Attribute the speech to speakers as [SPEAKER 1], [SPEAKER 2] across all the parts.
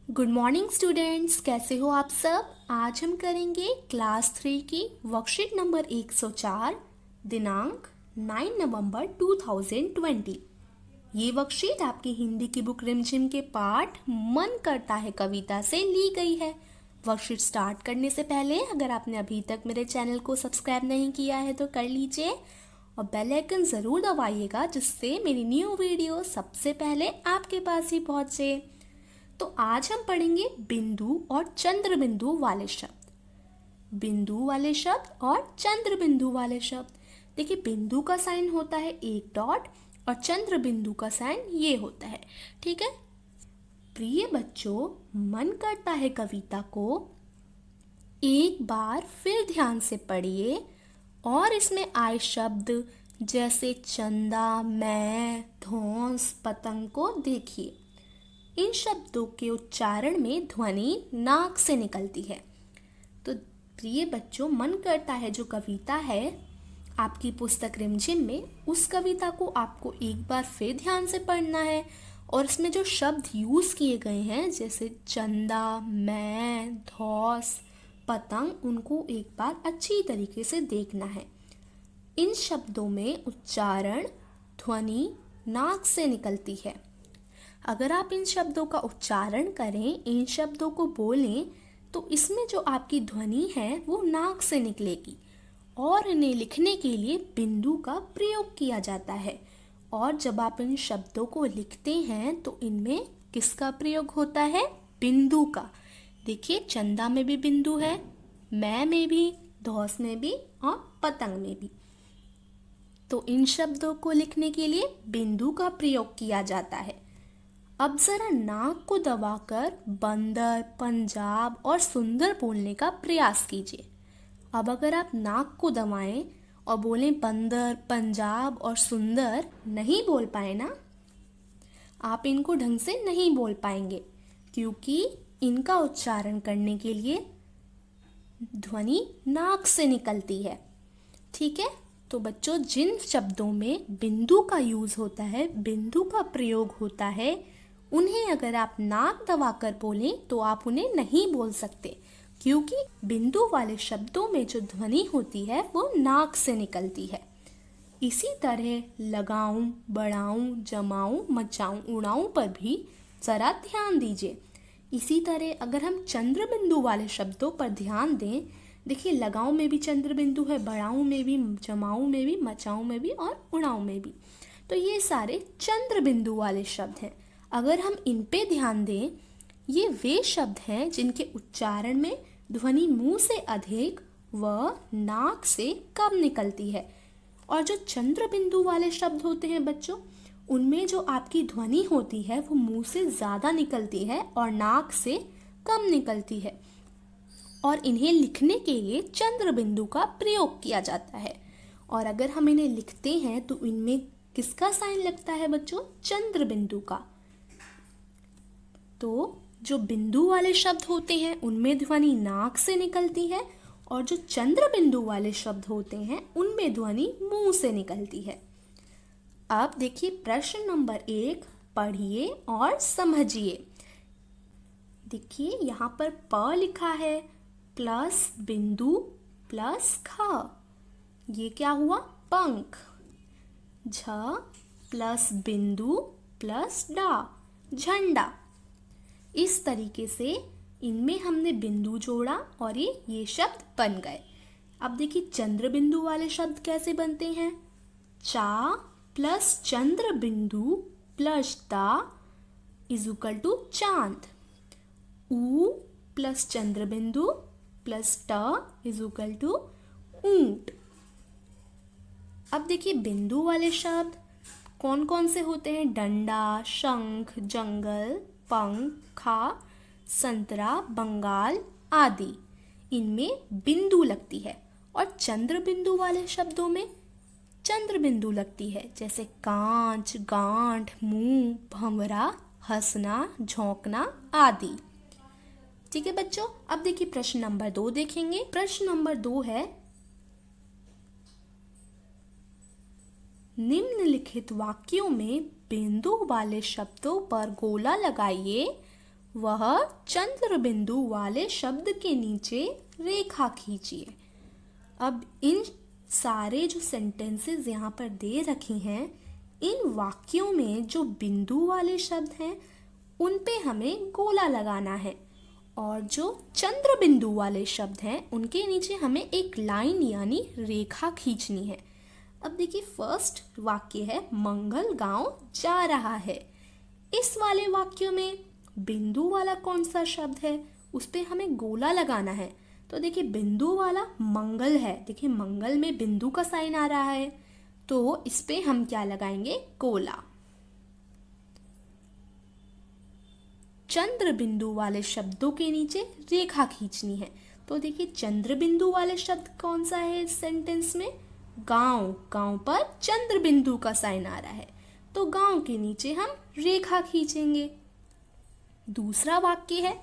[SPEAKER 1] Good morning students, कैसे हो आप सब। आज हम करेंगे क्लास 3 की वर्कशीट नंबर 104, दिनांक 9 नवंबर 2020। ये वर्कशीट आपकी हिंदी की बुक रिमझिम के पाठ मन करता है कविता से ली गई है। वर्कशीट स्टार्ट करने से पहले अगर आपने अभी तक मेरे चैनल को सब्सक्राइब नहीं किया है तो कर लीजिए और बेल आइकन ज़रूर दबाइएगा, जिससे मेरी न्यू वीडियो सबसे पहले आपके पास ही पहुँचे। तो आज हम पढ़ेंगे बिंदु और चंद्र बिंदु वाले शब्द। बिंदु वाले शब्द और चंद्र बिंदु वाले शब्द। देखिए, बिंदु का साइन होता है एक डॉट और चंद्र बिंदु का साइन ये होता है। ठीक है। प्रिय बच्चों, मन करता है कविता को एक बार फिर ध्यान से पढ़िए और इसमें आए शब्द जैसे चंदा, मैं, धौंस, पतंग को देखिए। इन शब्दों के उच्चारण में ध्वनि नाक से निकलती है। तो प्रिय बच्चों, मन करता है जो कविता है आपकी पुस्तक रिमझिम में, उस कविता को आपको एक बार फिर ध्यान से पढ़ना है और इसमें जो शब्द यूज किए गए हैं जैसे चंदा, मैं, धौस, पतंग, उनको एक बार अच्छी तरीके से देखना है। इन शब्दों में उच्चारण ध्वनि नाक से निकलती है। अगर आप इन शब्दों का उच्चारण करें, इन शब्दों को बोलें, तो इसमें जो आपकी ध्वनि है वो नाक से निकलेगी और इन्हें लिखने के लिए बिंदु का प्रयोग किया जाता है। और जब आप इन शब्दों को लिखते हैं तो इनमें किसका प्रयोग होता है? बिंदु का। देखिए, चंदा में भी बिंदु है, मैं में भी, धौस में भी और पतंग में भी। तो इन शब्दों को लिखने के लिए बिंदु का प्रयोग किया जाता है। अब जरा नाक को दबाकर बंदर, पंजाब और सुंदर बोलने का प्रयास कीजिए। अब अगर आप नाक को दबाएं और बोलें बंदर, पंजाब और सुंदर, नहीं बोल पाए ना, आप इनको ढंग से नहीं बोल पाएंगे, क्योंकि इनका उच्चारण करने के लिए ध्वनि नाक से निकलती है। ठीक है। तो बच्चों, जिन शब्दों में बिंदु का यूज होता है, बिंदु का प्रयोग होता है, उन्हें अगर आप नाक दबाकर बोलें तो आप उन्हें नहीं बोल सकते, क्योंकि बिंदु वाले शब्दों में जो ध्वनि होती है वो नाक से निकलती है। इसी तरह लगाऊं, बढ़ाऊं, जमाऊं, मचाऊं, उड़ाऊं पर भी जरा ध्यान दीजिए। इसी तरह अगर हम चंद्र बिंदु वाले शब्दों पर ध्यान दें, देखिए, लगाऊं में भी चंद्र बिंदु है, बढ़ाऊं में भी, जमाऊं में भी, मचाऊं में भी और उड़ाऊं में भी। तो ये सारे चंद्र बिंदु वाले शब्द हैं। अगर हम इन पे ध्यान दें, ये वे शब्द हैं जिनके उच्चारण में ध्वनि मुंह से अधिक व नाक से कम निकलती है। और जो चंद्र बिंदु वाले शब्द होते हैं बच्चों, उनमें जो आपकी ध्वनि होती है वो मुंह से ज़्यादा निकलती है और नाक से कम निकलती है। और इन्हें लिखने के लिए चंद्र बिंदु का प्रयोग किया जाता है। और अगर हम इन्हें लिखते हैं तो इनमें किसका साइन लगता है बच्चों? चंद्र बिंदु का। तो जो बिंदु वाले शब्द होते हैं उनमें ध्वनि नाक से निकलती है और जो चंद्र बिंदु वाले शब्द होते हैं उनमें ध्वनि मुंह से निकलती है। अब देखिए, प्रश्न नंबर 1 पढ़िए और समझिए। देखिए, यहाँ पर प लिखा है प्लस बिंदु प्लस ख, ये क्या हुआ? पंख। झ प्लस बिंदु प्लस डा, झंडा। इस तरीके से इनमें हमने बिंदु जोड़ा और ये शब्द बन गए। अब देखिए, चंद्र बिंदु वाले शब्द कैसे बनते हैं? चा प्लस चंद्र बिंदु प्लस दा इज इक्वल टू चांद। ऊ प्लस चंद्र बिंदु प्लस ट इज इक्वल टू ऊंट। अब देखिए, बिंदु वाले शब्द कौन कौन से होते हैं? डंडा, शंख, जंगल, पंखा, संतरा, बंगाल आदि। इनमें बिंदु लगती है। और चंद्र बिंदु वाले शब्दों में चंद्र बिंदु लगती है, जैसे कांच, गांठ, मुंह, भंवरा, हंसना, झोंकना आदि। ठीक है बच्चों, अब देखिए प्रश्न नंबर 2 देखेंगे। प्रश्न नंबर 2 है, निम्नलिखित वाक्यों में बिंदु वाले शब्दों पर गोला लगाइए वह चंद्र बिंदु वाले शब्द के नीचे रेखा खींचिए। अब इन सारे जो सेंटेंसेस यहाँ पर दे रखे हैं, इन वाक्यों में जो बिंदु वाले शब्द हैं उन पे हमें गोला लगाना है, और जो चंद्र बिंदु वाले शब्द हैं उनके नीचे हमें एक लाइन यानी रेखा खींचनी है। अब देखिए, फर्स्ट वाक्य है मंगल गांव जा रहा है। इस वाले वाक्य में बिंदु वाला कौन सा शब्द है, उस पे हमें गोला लगाना है। तो देखिए, बिंदु वाला मंगल है। देखिए, मंगल में बिंदु का साइन आ रहा है, तो इस पे हम क्या लगाएंगे, गोला। चंद्र बिंदु वाले शब्दों के नीचे रेखा खींचनी है। तो देखिए, चंद्र बिंदु वाले शब्द कौन सा है इस सेंटेंस में, गांव। गांव पर चंद्र बिंदु का साइन आ रहा है, तो गांव के नीचे हम रेखा खींचेंगे। दूसरा वाक्य है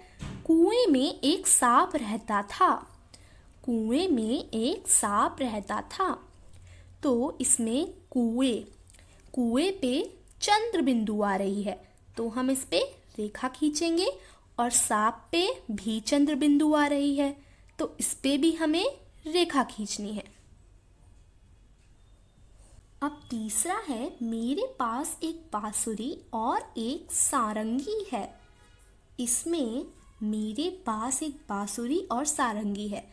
[SPEAKER 1] कुएं में एक सांप रहता था। कुएं में एक सांप रहता था। तो इसमें कुएं पे चंद्र बिंदु आ रही है, तो हम इस पे रेखा खींचेंगे, और सांप पे भी चंद्र बिंदु आ रही है, तो इस पे भी हमें रेखा खींचनी है। अब तीसरा है मेरे पास एक बांसुरी और एक सारंगी है। इसमें मेरे पास एक बांसुरी और सारंगी है।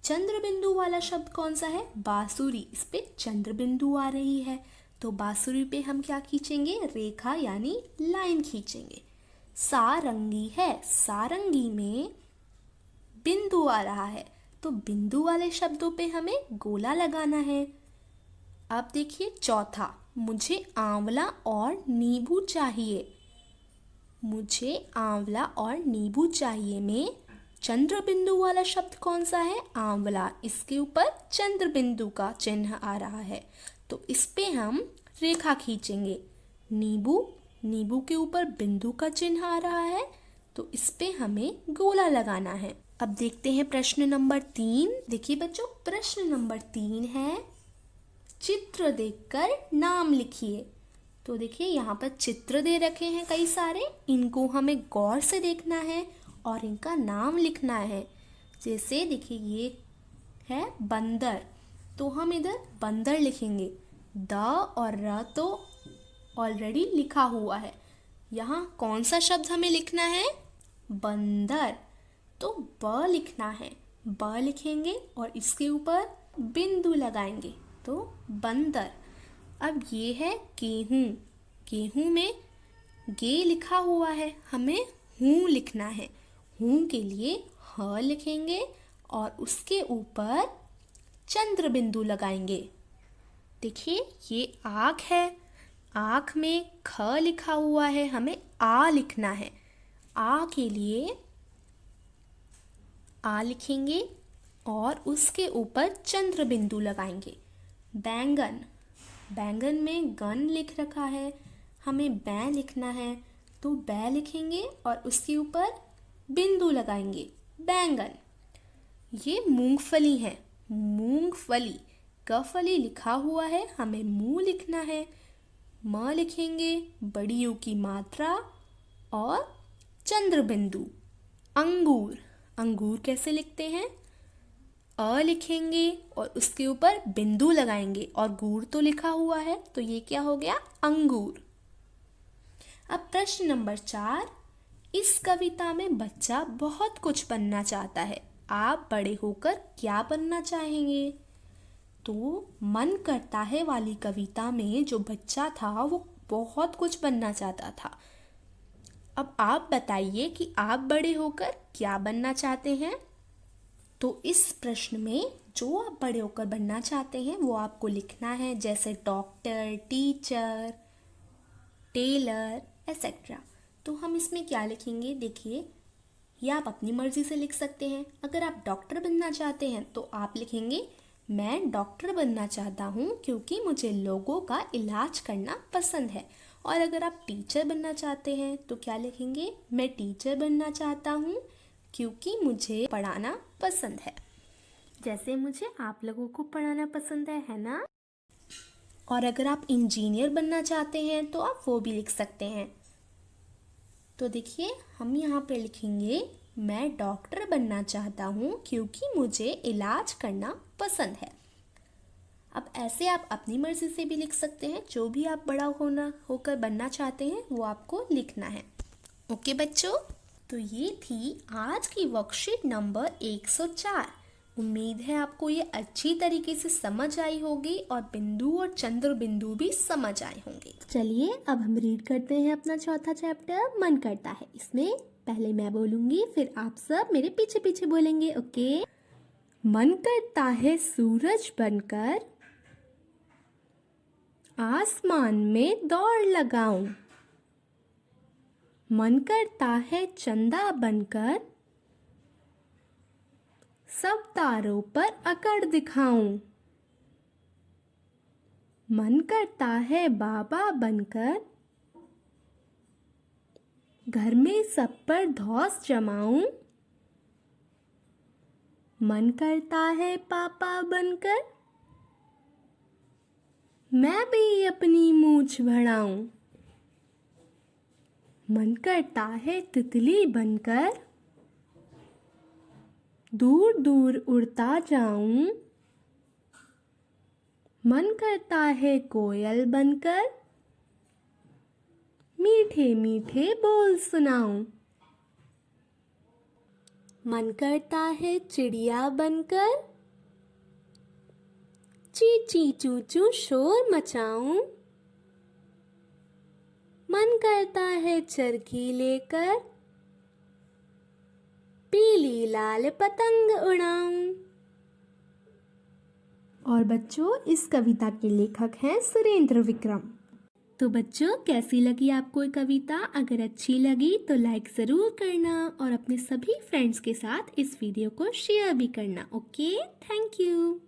[SPEAKER 1] चंद्र बिंदु वाला शब्द कौन सा है, बांसुरी। इस पे चंद्र बिंदु आ रही है, तो बांसुरी पे हम क्या खींचेंगे, रेखा यानी लाइन खींचेंगे। सारंगी है, सारंगी में बिंदु आ रहा है, तो बिंदु वाले शब्दों पे हमें गोला लगाना है। अब देखिए चौथा, मुझे आंवला और नींबू चाहिए। मुझे आंवला और नींबू चाहिए में चंद्र बिंदु वाला शब्द कौन सा है, आंवला। इसके ऊपर चंद्र बिंदु का चिन्ह आ रहा है, तो इस पे हम रेखा खींचेंगे। नींबू के ऊपर बिंदु का चिन्ह आ रहा है, तो इस पे हमें गोला लगाना है। अब देखते हैं प्रश्न नंबर 3। देखिए बच्चों, प्रश्न नंबर 3 है चित्र देखकर नाम लिखिए। तो देखिए, यहाँ पर चित्र दे रखे हैं कई सारे, इनको हमें गौर से देखना है और इनका नाम लिखना है। जैसे देखिए, ये है बंदर, तो हम इधर बंदर लिखेंगे। द और र तो ऑलरेडी लिखा हुआ है। यहाँ कौन सा शब्द हमें लिखना है, बंदर, तो ब लिखना है। ब लिखेंगे और इसके ऊपर बिंदु लगाएंगे, तो बंदर। अब ये है गेहूं। गेहूं में गे लिखा हुआ है, हमें हूँ लिखना है। हूँ के लिए ह लिखेंगे और उसके ऊपर चंद्र बिंदु लगाएंगे। देखिए, ये आँख है, आँख में ख लिखा हुआ है, हमें आ लिखना है। आ के लिए आ लिखेंगे और उसके ऊपर चंद्र बिंदु लगाएंगे। बैंगन, बैंगन में गन लिख रखा है, हमें बै लिखना है, तो बै लिखेंगे और उसके ऊपर बिंदु लगाएंगे, बैंगन। ये मूंगफली है, मूंगफली, गफली लिखा हुआ है, हमें मुंह लिखना है। म लिखेंगे, बड़ी यू की मात्रा और चंद्र बिंदु। अंगूर, अंगूर कैसे लिखते हैं, अ लिखेंगे और उसके ऊपर बिंदु लगाएंगे, और गूर तो लिखा हुआ है, तो ये क्या हो गया, अंगूर। अब प्रश्न नंबर 4, इस कविता में बच्चा बहुत कुछ बनना चाहता है। आप बड़े होकर क्या बनना चाहेंगे? तो मन करता है वाली कविता में जो बच्चा था वो बहुत कुछ बनना चाहता था। अब आप बताइए कि आप बड़े होकर क्या बनना चाहते हैं? तो इस प्रश्न में जो आप बड़े होकर बनना चाहते हैं वो आपको लिखना है, जैसे डॉक्टर, टीचर, टेलर एक्सेट्रा। तो हम इसमें क्या लिखेंगे, देखिए, ये आप अपनी मर्जी से लिख सकते हैं। अगर आप डॉक्टर बनना चाहते हैं तो आप लिखेंगे मैं डॉक्टर बनना चाहता हूँ क्योंकि मुझे लोगों का इलाज करना पसंद है। और अगर आप टीचर बनना चाहते हैं तो क्या लिखेंगे, मैं टीचर बनना चाहता हूँ क्योंकि मुझे पढ़ाना पसंद है, जैसे मुझे आप लोगों को पढ़ाना पसंद है ना। और अगर आप इंजीनियर बनना चाहते हैं तो आप वो भी लिख सकते हैं। तो देखिए हम यहाँ पे लिखेंगे मैं डॉक्टर बनना चाहता हूँ क्योंकि मुझे इलाज करना पसंद है। अब ऐसे आप अपनी मर्जी से भी लिख सकते हैं, जो भी आप बड़ा होकर बनना चाहते हैं वो आपको लिखना है। ओके बच्चों, तो ये थी आज की वर्कशीट नंबर 104। उम्मीद है आपको ये अच्छी तरीके से समझ आई होगी और बिंदु और चंद्र बिंदु भी समझ आए होंगे। चलिए अब हम रीड करते हैं अपना चौथा चैप्टर मन करता है। इसमें पहले मैं बोलूंगी, फिर आप सब मेरे पीछे पीछे बोलेंगे। ओके। मन करता है सूरज बनकर आसमान में दौड़ लगाऊं। मन करता है चंदा बनकर सब तारों पर अकड़ दिखाऊं। मन करता है बाबा बनकर घर में सब पर धौंस जमाऊं। मन करता है पापा बनकर मैं भी अपनी मूंछ बढ़ाऊं। मन करता है तितली बनकर दूर दूर उड़ता जाऊं। मन करता है कोयल बनकर मीठे मीठे बोल सुनाऊं। मन करता है चिड़िया बनकर ची ची चू चू शोर मचाऊं। मन करता है चरखी लेकर पीली लाल पतंग उड़ाऊं। और बच्चों इस कविता के लेखक हैं सुरेंद्र विक्रम। तो बच्चों कैसी लगी आपको ये कविता? अगर अच्छी लगी तो लाइक ज़रूर करना और अपने सभी फ्रेंड्स के साथ इस वीडियो को शेयर भी करना। Okay, thank you.